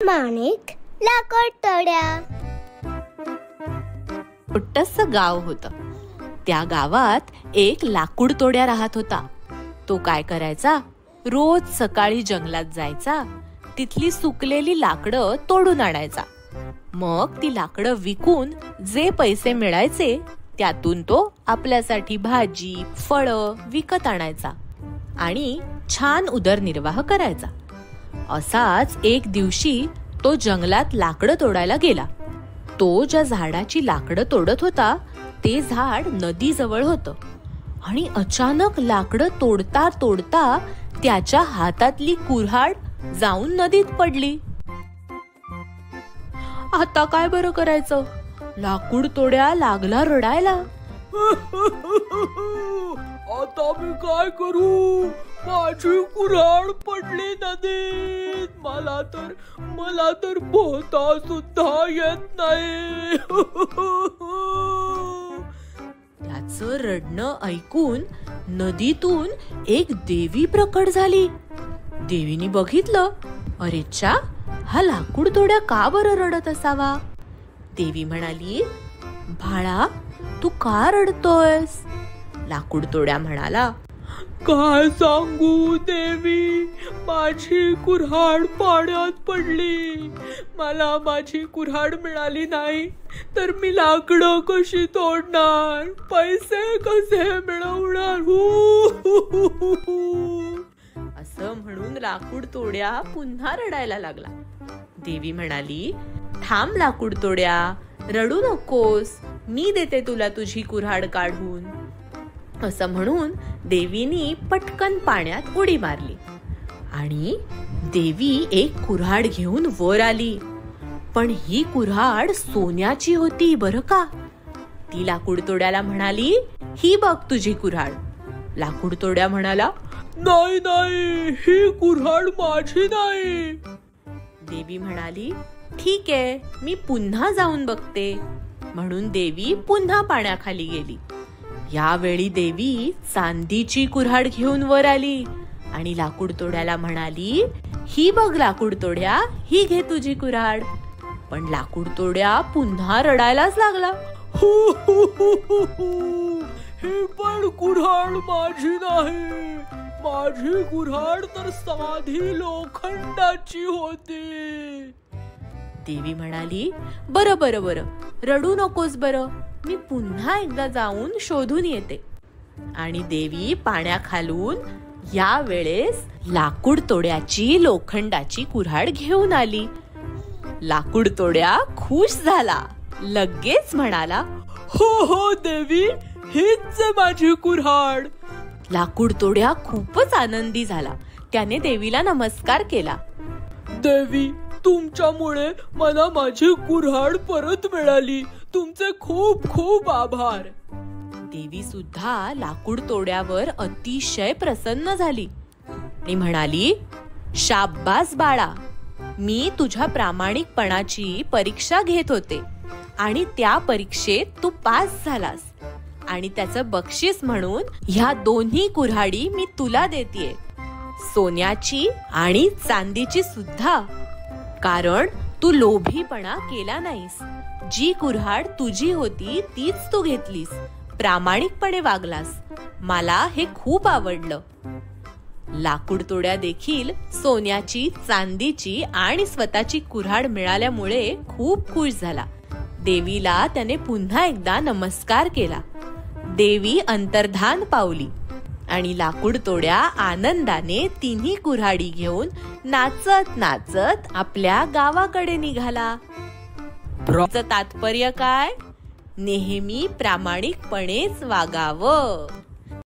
माणिक लाकड तोड्या. छोटंसं गाव होतं. त्या गावात एक लाकूड तोड्या राहत होता. तो काय करायचा, रोज सकाळी जंगलात जायचा, तिथली सुकलेली लाकडं तोडून आणायचा. मग ती लाकडं विकून जे पैसे मिळायचे त्यातून तो आपल्यासाठी भाजी फळं विकत आणायचा आणि छान उदरनिर्वाह करायचा. असाच एक दिवशी तो जंगलात लाकडं तोडायला गेला. तो ज्या झाडाची लाकडं तोडत होता ते झाड नदीजवळ होतं आणि अचानक लाकडं तोडता तोडता त्याच्या हातातली कुऱ्हाड जाऊन नदीत पडली. आता काय बरं करायचं? लाकूड तोड्या लागला रडायला. आता मी काय करू? माझी कुऱ्हाड पडली नदीत. मला तर पोहता सुद्धा येत नाही. त्याचं रडणं ऐकून नदीतून एक देवी प्रकट झाली. देवीने बघितलं, अरे चा, हा लाकूड तोड्या का बरं रडत असावा? देवी म्हणाली, बाळा तू का रडतोयस? लाकूड तोड्या म्हणाला, काय सांगू देवी, माझी कुऱ्हाड पाण्यात पडली. मला माझी कुऱ्हाड मिळाली नाही तर मी लाकडं कशी तोडणार? पैसे कसे मिळवणार? असं म्हणून लाकूड तोड्या पुन्हा रडायला लागला. देवी म्हणाली, थांब लाकूड तोड्या, रडू नकोस, मी देते तुला तुझी कुऱ्हाड काढून. असं म्हणून देवीनी पटकन पाण्यात उडी मारली आणि देवी एक कुऱ्हाड घेऊन वर आली. पण ही कुऱ्हाड सोन्याची होती बरं का. ती लाकूड तोड्याला म्हणाली, ही बघ तुझी कुऱ्हाड. लाकूड तोड्या म्हणाला, नाही नाही, ही कुऱ्हाड माझी नाही. देवी म्हणाली, ठीक आहे, मी पुन्हा जाऊन बघते. म्हणून देवी पुन्हा पाण्याखाली गेली. यावेळी देवी चांदीची कुऱ्हाड घेऊन वर आली आणि लाकूड तोड्याला म्हणाली, ही बघ लाकूड तोड्या, ही घे तुझी कुऱ्हाड. पण लाकूड तोड्या पुन्हा रडायलाच लागला. ही पण कुऱ्हाड माझी नाही. माझी कुऱ्हाड तर साधी लोखंडाची होती. देवी म्हणाली, बरं बरं बरं, रडू नकोस बरं, मी पुन्हा एकदा जाऊन शोधून येते. आणि देवी पाण्याखालून या वेळेस लाकूड तोड्याची लोखंडाची कुऱ्हाड घेऊन आली. लाकूड तोड्या खुश झाला. लगेच म्हणाला, हो हो देवी, हीच माझी कुऱ्हाड. लाकूड तोड्या खूपच आनंदी झाला. त्याने देवीला नमस्कार केला. देवी, तुमच्यामुळे मला माझी कुऱ्हाड परत मिळाली. तुमचे खूप खूप आभार. देवी सुद्धा लाकूड तोड्यावर अतिशय प्रसन्न झाली आणि म्हणाली, शाब्बास बाळा, मी तुझ्या प्रामाणिकपणाची परीक्षा घेत होते आणि त्या परीक्षेत तू पास झालास आणि त्याचं बक्षीस म्हणून ह्या दोन्ही कुऱ्हाडी मी तुला देतेय, सोन्याची आणि चांदीची सुद्धा. कारण तू लोभीपणा केला नाहीस. जी कुऱ्हाड तुझी होती तीच तू घेतलीस, प्रामाणिकपणे वागलास. मला हे खूप आवडलं. लाकूड तोड्या देखील सोन्याची, चांदीची आणि स्वतःची कुऱ्हाड मिळाल्यामुळे खूप खुश झाला. देवीला त्याने पुन्हा एकदा नमस्कार केला. देवी अंतर्धान पावली आणि लाकूड तोड्या आनंदाने तिन्ही कुऱ्हाडी घेऊन नाचत नाचत आपल्या गावाकडे निघाला. तात्पर्य काय? नेहमी प्रामाणिकपणेच वागावं.